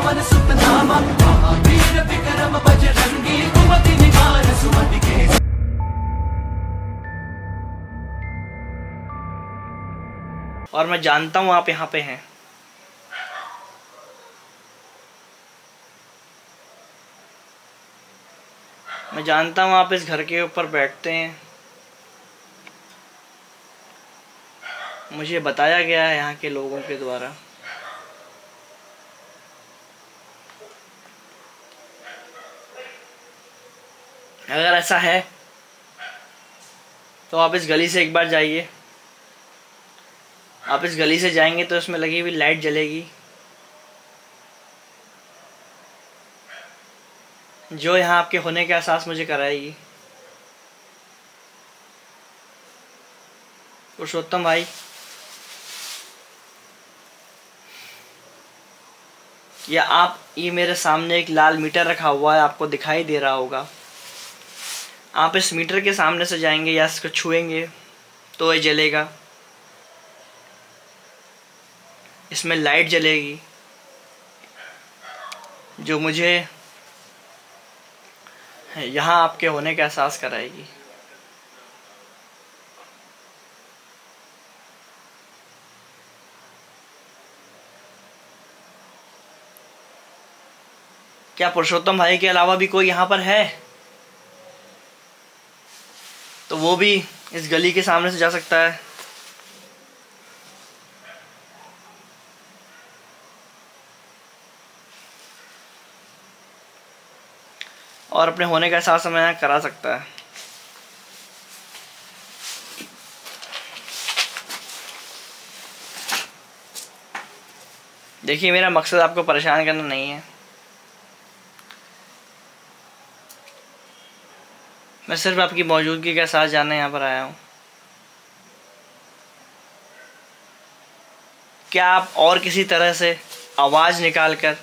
पवन सुत नामा, महावीर विक्रम बजरंगी, कुमति निवार सुमति के। और मैं जानता हूं आप यहाँ पे हैं। मैं जानता हूं आप इस घर के ऊपर बैठते हैं। मुझे बताया गया है यहाँ के लोगों के द्वारा। अगर ऐसा है तो आप इस गली से एक बार जाइए। आप इस गली से जाएंगे तो इसमें लगी हुई लाइट जलेगी, जो यहाँ आपके होने का एहसास मुझे कराएगी। पुरुषोत्तम भाई, या आप, ये मेरे सामने एक लाल मीटर रखा हुआ है, आपको दिखाई दे रहा होगा। आप इस मीटर के सामने से जाएंगे या इसको छुएंगे तो ये जलेगा। इसमें लाइट जलेगी जो मुझे यहाँ आपके होने का एहसास कराएगी। क्या पुरुषोत्तम भाई के अलावा भी कोई यहाँ पर है? तो वो भी इस गली के सामने से जा सकता है। और अपने होने का एहसास हमें यहाँ करा सकता है। देखिए, मेरा मकसद आपको परेशान करना नहीं है। मैं सिर्फ आपकी मौजूदगी का एहसास जानने यहाँ पर आया हूँ। क्या आप और किसी तरह से आवाज़ निकालकर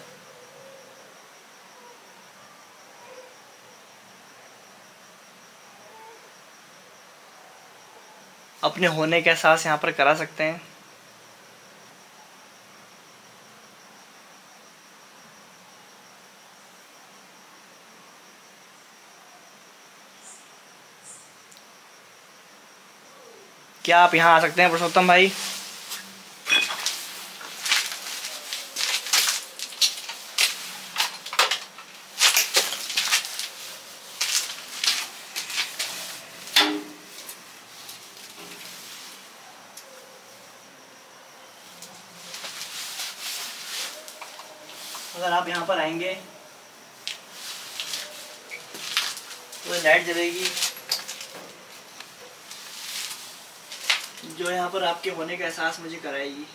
अपने होने का एहसास यहाँ पर करा सकते हैं? क्या आप यहाँ आ सकते हैं पुरुषोत्तम भाई? अगर आप यहाँ पर आएंगे तो लाइट जलेगी जो यहाँ पर आपके होने का एहसास मुझे कराएगी।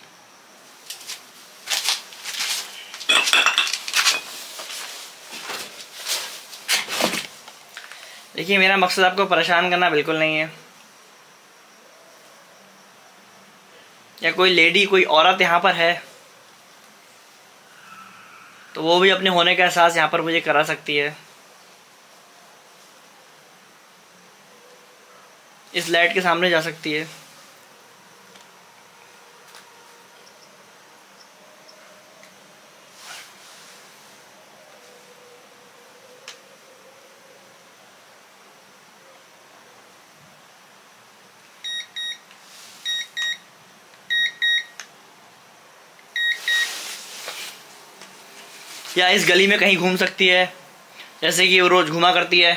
देखिए, मेरा मकसद आपको परेशान करना बिल्कुल नहीं है। या कोई लेडी, कोई औरत यहाँ पर है तो वो भी अपने होने का एहसास यहाँ पर मुझे करा सकती है। इस लाइट के सामने जा सकती है। या इस गली में कहीं घूम सकती है, जैसे कि वो रोज घुमा करती है।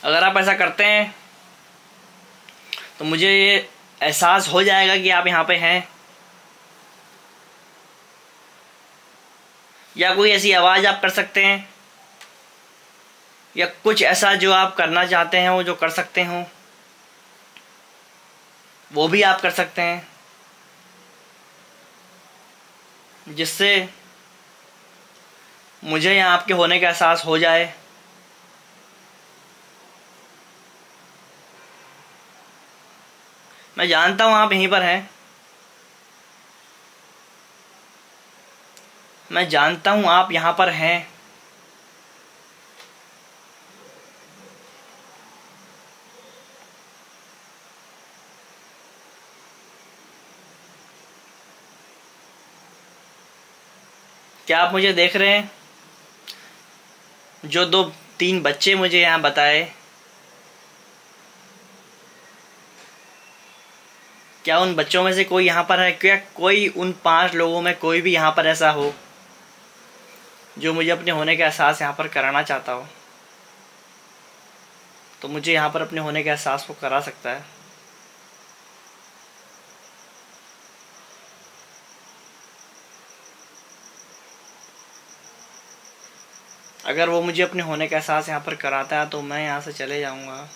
अगर आप ऐसा करते हैं तो मुझे ये एहसास हो जाएगा कि आप यहाँ पे हैं। या कोई ऐसी आवाज़ आप कर सकते हैं, या कुछ ऐसा जो आप करना चाहते हैं वो जो कर सकते हो वो भी आप कर सकते हैं, जिससे मुझे यहाँ आपके होने का एहसास हो जाए। मैं जानता हूँ आप यहीं पर हैं। मैं जानता हूँ आप यहाँ पर हैं। क्या आप मुझे देख रहे हैं? जो 2-3 बच्चे मुझे यहाँ बताए, क्या उन बच्चों में से कोई यहाँ पर है? क्या कोई उन 5 लोगों में कोई भी यहाँ पर ऐसा हो जो मुझे अपने होने का एहसास यहाँ पर कराना चाहता हो? तो मुझे यहाँ पर अपने होने के एहसास को करा सकता है। अगर वो मुझे अपने होने का एहसास यहाँ पर कराता है तो मैं यहाँ से चले जाऊँगा।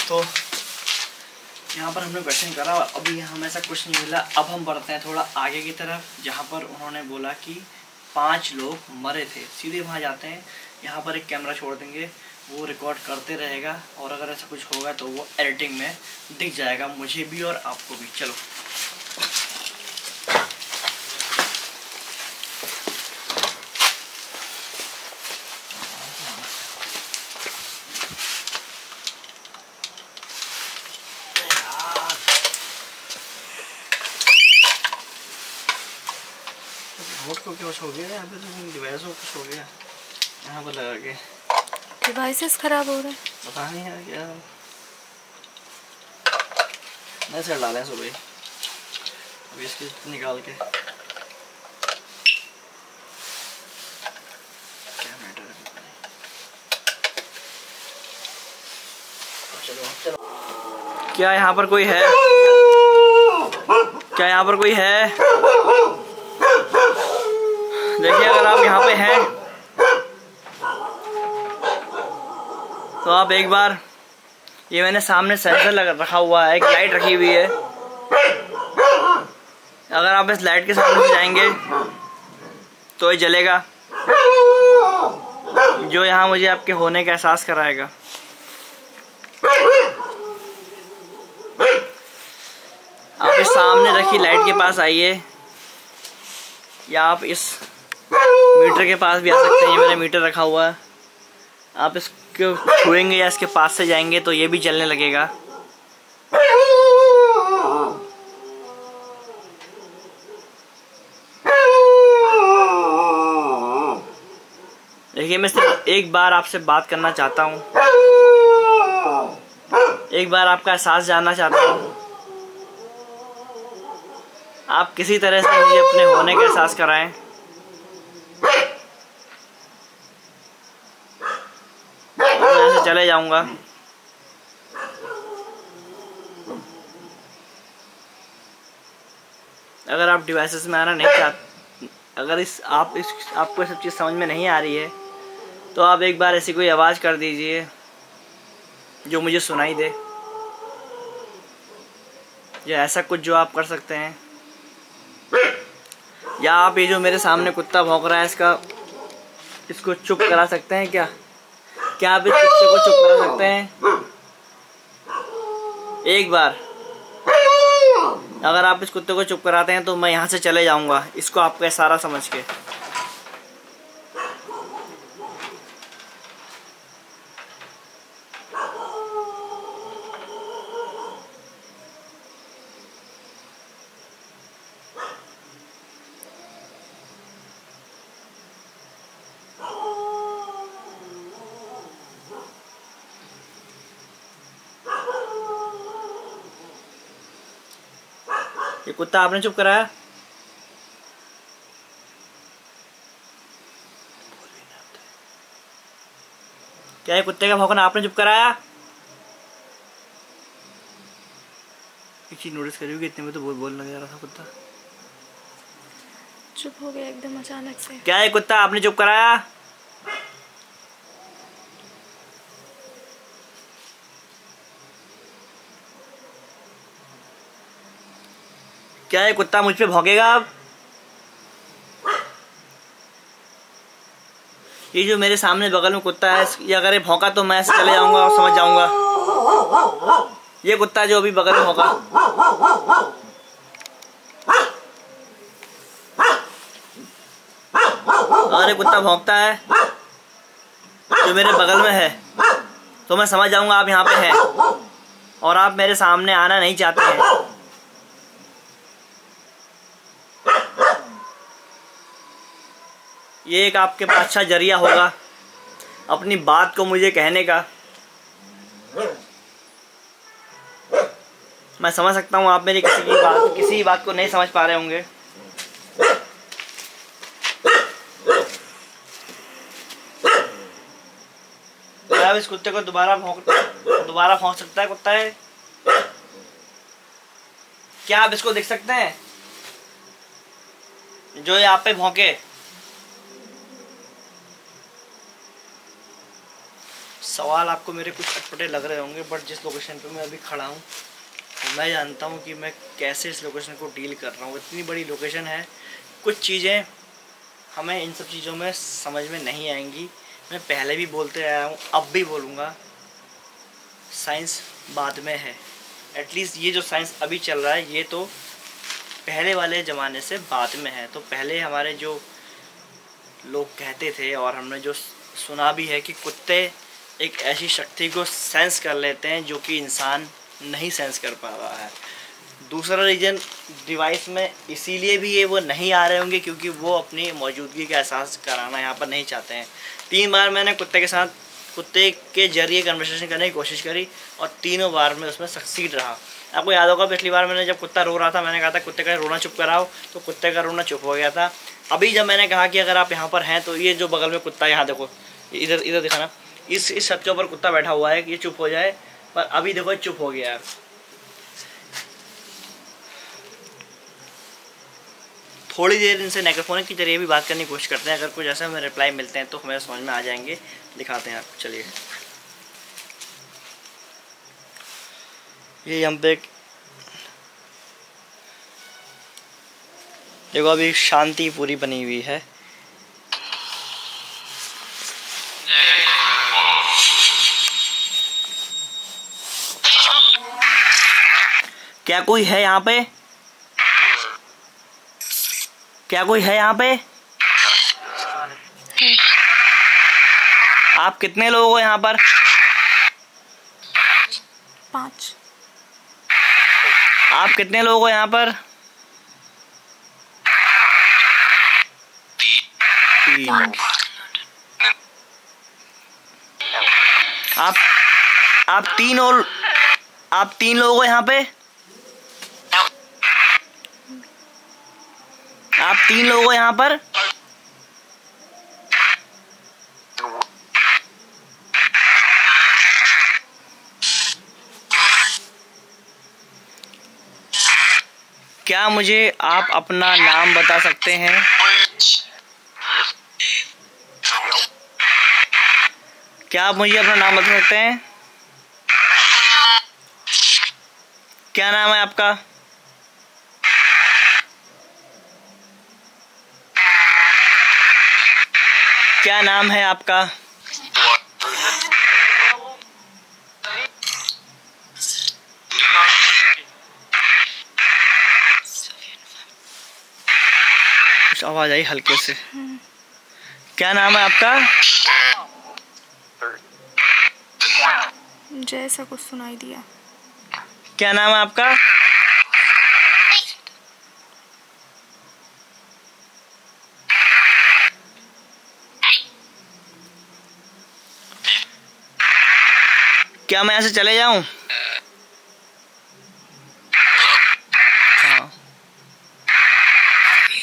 तो यहाँ पर हमने क्वेश्चन करा, अभी हमें ऐसा कुछ नहीं मिला। अब हम बढ़ते हैं थोड़ा आगे की तरफ, जहाँ पर उन्होंने बोला कि 5 लोग मरे थे। सीधे वहाँ जाते हैं, यहाँ पर एक कैमरा छोड़ देंगे, वो रिकॉर्ड करते रहेगा और अगर ऐसा कुछ होगा तो वो एडिटिंग में दिख जाएगा, मुझे भी और आपको भी। चलो को कुछ हो गया यहाँ पे, तो डिवाइस को कुछ हो गया यहाँ पर लगा के। डिवाइसेस खराब हो रहे हैं, पता नहीं है क्या। नहीं सर डालें सुबह अभी इसकी निकाल के। क्या मैटर है? चलो क्या यहाँ पर कोई है? क्या यहाँ पर कोई है? देखिए अगर आप यहाँ पे हैं तो आप एक बार, ये मैंने सामने सेंसर रखा हुआ है, एक लाइट रखी हुई है। अगर आप इस लाइट के सामने से जाएंगे तो ये जलेगा, जो यहाँ मुझे आपके होने का एहसास कराएगा। आप इस सामने रखी लाइट के पास आइए, या आप इस मीटर के पास भी आ सकते हैं। ये मेरा मीटर रखा हुआ है, आप इसको छुएंगे या इसके पास से जाएंगे तो ये भी जलने लगेगा। देखिए मैं सिर्फ एक बार आपसे बात करना चाहता हूँ, एक बार आपका एहसास जानना चाहता हूँ। आप किसी तरह से मुझे अपने होने का एहसास कराएं। मैं ऐसे चले जाऊंगा। अगर आप डिवाइसेस में आना नहीं चाहते, अगर आपको सब चीज़ समझ में नहीं आ रही है तो आप एक बार ऐसी कोई आवाज़ कर दीजिए जो मुझे सुनाई दे, या ऐसा कुछ जो आप कर सकते हैं। या आप ये जो मेरे सामने कुत्ता भौंक रहा है इसको चुप करा सकते हैं क्या? क्या आप इस कुत्ते को चुप करा सकते हैं? एक बार अगर आप इस कुत्ते को चुप कराते हैं तो मैं यहाँ से चले जाऊँगा, इसको आपका इशारा समझ के। ये कुत्ता आपने चुप कराया? क्या ये कुत्ते का भौंकना आपने चुप कराया? एक चीज नोटिस करी होगी, इतने में तो बोल लग रहा था कुत्ता। चुप हो गया एकदम अचानक से। क्या ये कुत्ता आपने चुप कराया? क्या ये कुत्ता मुझ पे भौंकेगा अब? ये जो मेरे सामने बगल में कुत्ता है, ये अगर ये भौंका तो मैं ऐसे चले जाऊंगा और समझ जाऊंगा। ये कुत्ता जो अभी बगल में भौंका, अगर ये कुत्ता भौंकता है जो मेरे बगल में है तो मैं समझ जाऊंगा आप यहाँ पे हैं और आप मेरे सामने आना नहीं चाहते हैं। ये एक आपके पास अच्छा जरिया होगा अपनी बात को मुझे कहने का। मैं समझ सकता हूँ आप मेरी किसी बात को नहीं समझ पा रहे होंगे। क्या इस कुत्ते को दोबारा भौंक सकता है कुत्ता है? क्या आप इसको देख सकते हैं जो ये आप पे भौंके? सवाल आपको मेरे कुछ अटपटे लग रहे होंगे, बट जिस लोकेशन पे मैं अभी खड़ा हूँ मैं जानता हूँ कि मैं कैसे इस लोकेशन को डील कर रहा हूँ। इतनी बड़ी लोकेशन है, कुछ चीज़ें हमें इन सब चीज़ों में समझ में नहीं आएंगी। मैं पहले भी बोलते आया हूँ, अब भी बोलूँगा, साइंस बाद में है। एटलीस्ट ये जो साइंस अभी चल रहा है ये तो पहले वाले ज़माने से बाद में है। तो पहले हमारे जो लोग कहते थे और हमने जो सुना भी है कि कुत्ते एक ऐसी शक्ति को सेंस कर लेते हैं जो कि इंसान नहीं सेंस कर पा रहा है। दूसरा रीज़न डिवाइस में इसीलिए भी ये वो नहीं आ रहे होंगे क्योंकि वो अपनी मौजूदगी का एहसास कराना यहाँ पर नहीं चाहते हैं। 3 बार मैंने कुत्ते के जरिए कन्वर्सेशन करने की कोशिश करी और तीनों बार में उसमें सक्सीड रहा। आपको याद होगा पिछली बार मैंने जब कुत्ता रो रहा था मैंने कहा था कुत्ते का रोना चुप कराओ, तो कुत्ते का रोना चुप हो गया था। अभी जब मैंने कहा कि अगर आप यहाँ पर हैं तो ये जो बगल में कुत्ता यहाँ देखो, इधर दिखाना, इस छत के ऊपर कुत्ता बैठा हुआ है कि ये चुप हो जाए, पर अभी देखो चुप हो गया है। थोड़ी देर इनसे माइक्रोफोन के जरिए भी बात करने की कोशिश करते हैं। अगर कुछ ऐसा हमें रिप्लाई मिलते हैं तो हमें समझ में आ जाएंगे। दिखाते हैं आपको, चलिए। ये हम पे देखो अभी शांति पूरी बनी हुई है। क्या कोई है यहाँ पे? क्या कोई है यहाँ पे? आप कितने लोग हो यहाँ पर? 5। आप कितने लोग हो यहाँ पर? 3। आप 3 लोग हो यहाँ पे? आप 3 लोग हो यहाँ पर? क्या मुझे आप अपना नाम बता सकते हैं? क्या आप मुझे अपना नाम बता सकते हैं? क्या नाम है आपका? क्या नाम है आपका? कुछ आवाज आई हल्के से। क्या नाम है आपका? जैसा कुछ सुनाई दिया। क्या नाम है आपका? क्या मैं यहाँ से चले जाऊं? हाँ,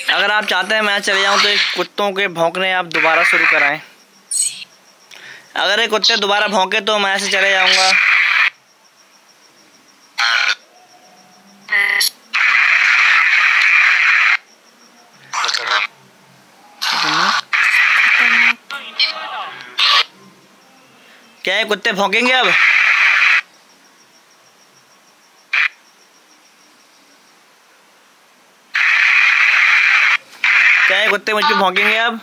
अगर आप चाहते हैं मैं चले जाऊं तो एक कुत्तों के भौंकने आप दोबारा शुरू कराएं। अगर ये कुत्ते दोबारा भौंके तो मैं ऐसे चले जाऊंगा। क्या ये कुत्ते भौंकेंगे अब? क्या ये कुत्ते मुझ पे भौंकेंगे अब?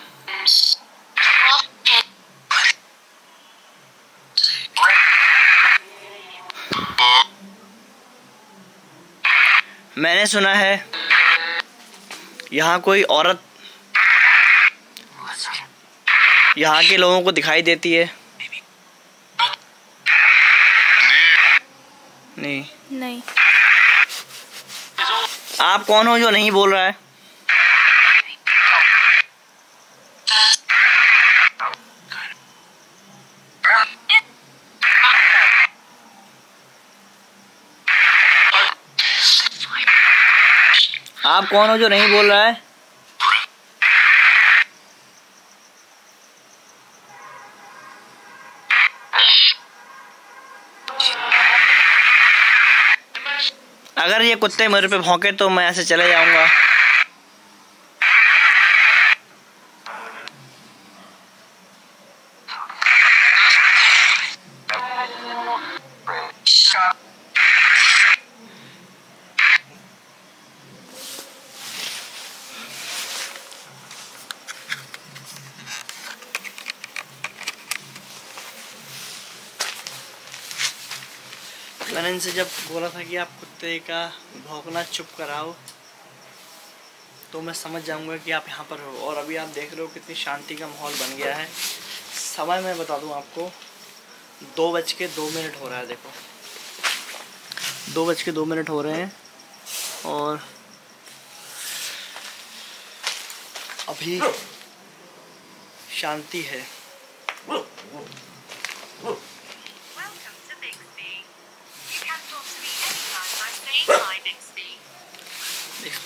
मैंने सुना है यहाँ कोई औरत यहाँ के लोगों को दिखाई देती है? नहीं। नहीं। आप कौन हो जो नहीं बोल रहा है? आप कौन हो जो नहीं बोल रहा है? अगर ये कुत्ते मेरे पे भौंके तो मैं ऐसे चले जाऊंगा। मैंने इनसे जब बोला था कि आप कुत्ते का भौंकना चुप कराओ तो मैं समझ जाऊंगा कि आप यहाँ पर हो, और अभी आप देख रहे हो कितनी शांति का माहौल बन गया है। समय मैं बता दूं आपको, 2:02 हो रहा है। देखो 2:02 हो रहे हैं और अभी शांति है।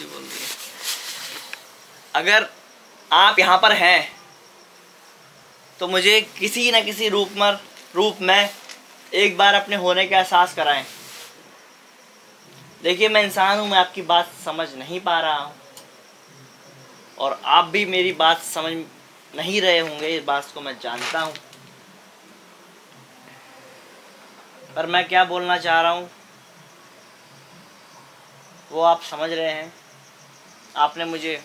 बोल रही है। अगर आप यहाँ पर हैं तो मुझे किसी न किसी रूप में एक बार अपने होने का एहसास कराएं। देखिए मैं इंसान हूँ, मैं आपकी बात समझ नहीं पा रहा हूँ और आप भी मेरी बात समझ नहीं रहे होंगे, इस बात को मैं जानता हूँ। पर मैं क्या बोलना चाह रहा हूँ वो आप समझ रहे हैं। आपने मुझे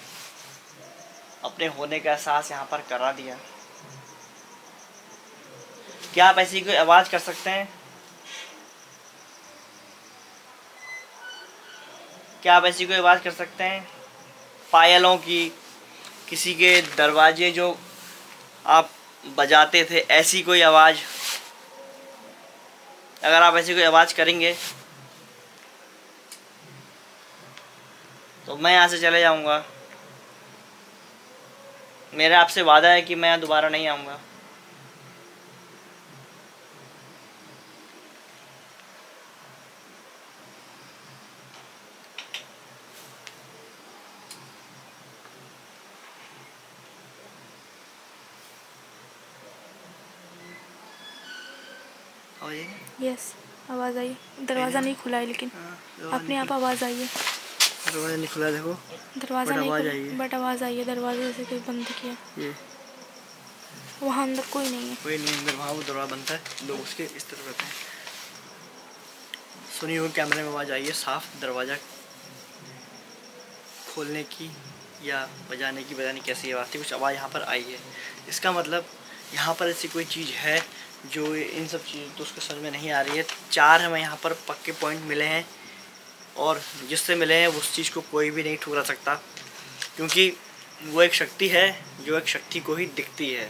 अपने होने का एहसास यहाँ पर करा दिया। क्या आप ऐसी कोई आवाज़ कर सकते हैं? क्या आप ऐसी कोई आवाज़ कर सकते हैं? पायलों की, किसी के दरवाजे जो आप बजाते थे, ऐसी कोई आवाज़? अगर आप ऐसी कोई आवाज़ करेंगे तो मैं यहाँ से चले जाऊँगा। मेरा आपसे वादा है कि मैं यहाँ दोबारा नहीं आऊँगा। यस, आवाज़ आई। दरवाज़ा नहीं खुला है लेकिन अपने आप आवाज़ आई है। दरवाज़ा नहीं खुला, देखो दरवाज़ा नहीं खुला बट आवाज़ आई है। दरवाजे से कोई बंद किया। ये वहाँ अंदर कोई नहीं है। कोई नहीं अंदर, वहाँ वो दरवाज़ा बनता है, लोग उसके इस तरफ रहते हैं। सुनी हो कैमरे में आवाज़ आई है साफ, दरवाज़ा खोलने की या बजाने की, पता नहीं कैसी आवाज़ थी, कुछ आवाज़ यहाँ पर आई है। इसका मतलब यहाँ पर ऐसी कोई चीज़ है जो इन सब चीज़ तो उसको समझ में नहीं आ रही है। 4 हमें यहाँ पर पक्के पॉइंट मिले हैं और जिससे मिले हैं उस चीज़ को कोई भी नहीं ठुकरा सकता, क्योंकि वो एक शक्ति है जो एक शक्ति को ही दिखती है।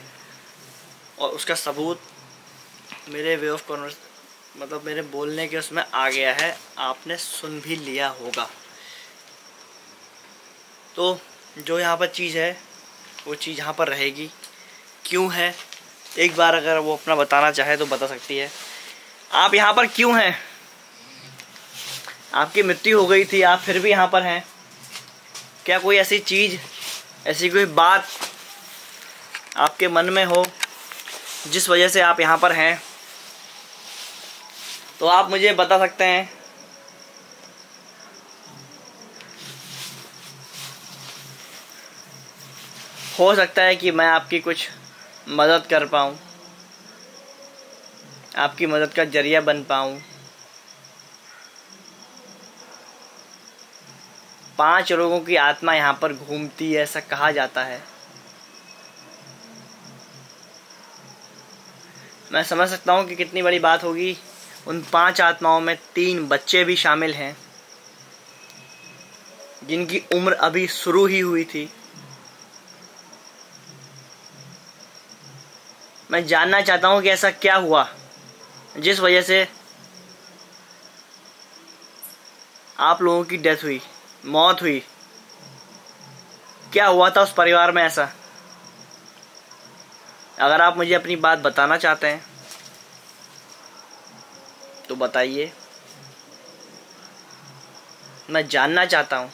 और उसका सबूत मेरे वे ऑफ कॉन्वर्स मतलब मेरे बोलने के उसमें आ गया है, आपने सुन भी लिया होगा। तो जो यहाँ पर चीज़ है वो चीज़ यहाँ पर रहेगी। क्यों है, एक बार अगर वो अपना बताना चाहे तो बता सकती है। आप यहाँ पर क्यों हैं? आपकी मृत्यु हो गई थी, आप फिर भी यहाँ पर हैं। क्या कोई ऐसी चीज़, ऐसी कोई बात आपके मन में हो जिस वजह से आप यहाँ पर हैं? तो आप मुझे बता सकते हैं। हो सकता है कि मैं आपकी कुछ मदद कर पाऊँ, आपकी मदद का जरिया बन पाऊँ। 5 लोगों की आत्मा यहाँ पर घूमती है, ऐसा कहा जाता है। मैं समझ सकता हूँ कि कितनी बड़ी बात होगी। उन 5 आत्माओं में 3 बच्चे भी शामिल हैं जिनकी उम्र अभी शुरू ही हुई थी। मैं जानना चाहता हूँ कि ऐसा क्या हुआ जिस वजह से आप लोगों की डेथ हुई, मौत हुई। क्या हुआ था उस परिवार में ऐसा? अगर आप मुझे अपनी बात बताना चाहते हैं तो बताइए, मैं जानना चाहता हूँ।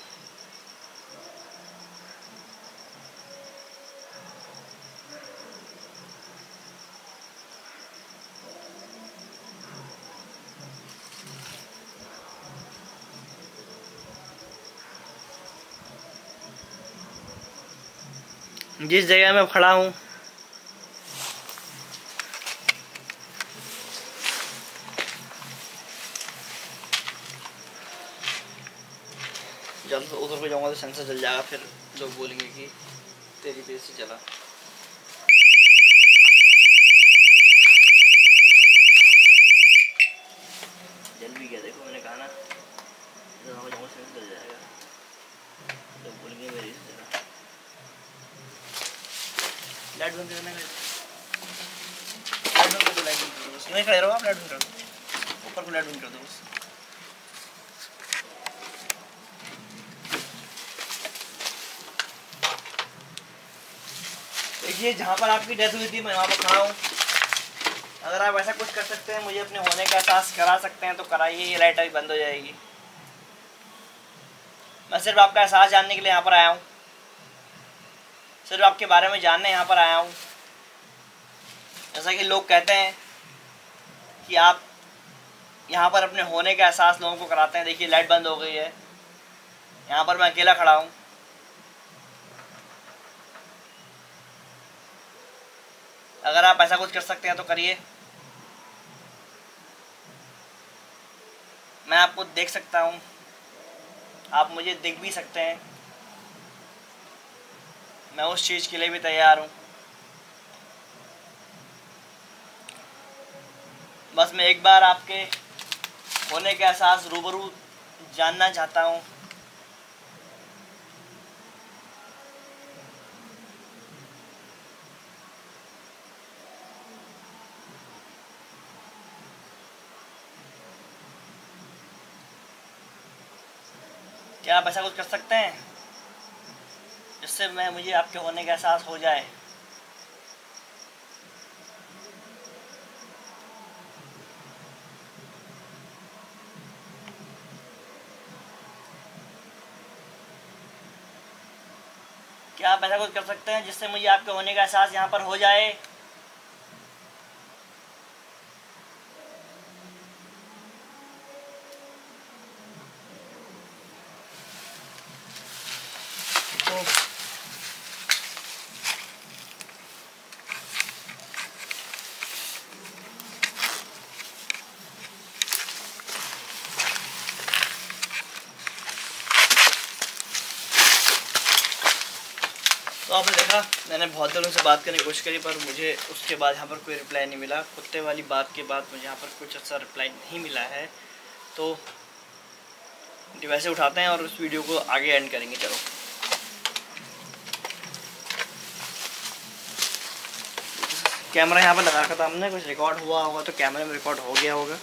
जिस जगह मैं खड़ा हूँ जब उधर को जाऊँगा तो सेंसर जल जाएगा, फिर लोग बोलेंगे कि तेरी वजह से चला। जल भी गया, देखो मैंने कहा ना, जब वहाँ जाऊँगा सेंसर जल जाएगा, लोग बोलेंगे मेरी वजह से चला। लाइट बंद करना है, लाइट बंद कर दो, लाइट बंद कर दो बस। नहीं खड़े रहो आप, लाइट बंद कर दो, ऊपर को लाइट बंद कर दो बस। देखिए जहाँ पर आपकी डेथ हुई थी मैं वहाँ पर खड़ा हूँ। अगर आप ऐसा कुछ कर सकते हैं, मुझे अपने होने का एहसास करा सकते हैं तो कराइए। ये लाइट अभी बंद हो जाएगी। मैं सिर्फ आपका एहसास जानने के लिए यहाँ पर आया हूँ, सिर्फ आपके बारे में जानने यहाँ पर आया हूँ। जैसा कि लोग कहते हैं कि आप यहाँ पर अपने होने का एहसास लोगों को कराते हैं। देखिए लाइट बंद हो गई है, यहाँ पर मैं अकेला खड़ा हूँ। अगर आप ऐसा कुछ कर सकते हैं तो करिए। मैं आपको देख सकता हूँ, आप मुझे देख भी सकते हैं। मैं उस चीज़ के लिए भी तैयार हूँ। बस मैं एक बार आपके होने का एहसास रूबरू जानना चाहता हूँ। क्या आप ऐसा कुछ कर सकते हैं जिससे मुझे आपके होने का एहसास हो जाए? क्या आप ऐसा कुछ कर सकते हैं जिससे मुझे आपके होने का एहसास यहाँ पर हो जाए? तो आपने देखा, मैंने बहुत दिनों से बात करने की कोशिश करी पर मुझे उसके बाद यहाँ पर कोई रिप्लाई नहीं मिला। कुत्ते वाली बात के बाद मुझे यहाँ पर कुछ अच्छा रिप्लाई नहीं मिला है। तो डिवाइस उठाते हैं और उस वीडियो को आगे एंड करेंगे। चलो कैमरा यहाँ पर लगा रखा था हमने, कुछ रिकॉर्ड हुआ होगा तो कैमरे में रिकॉर्ड हो गया होगा।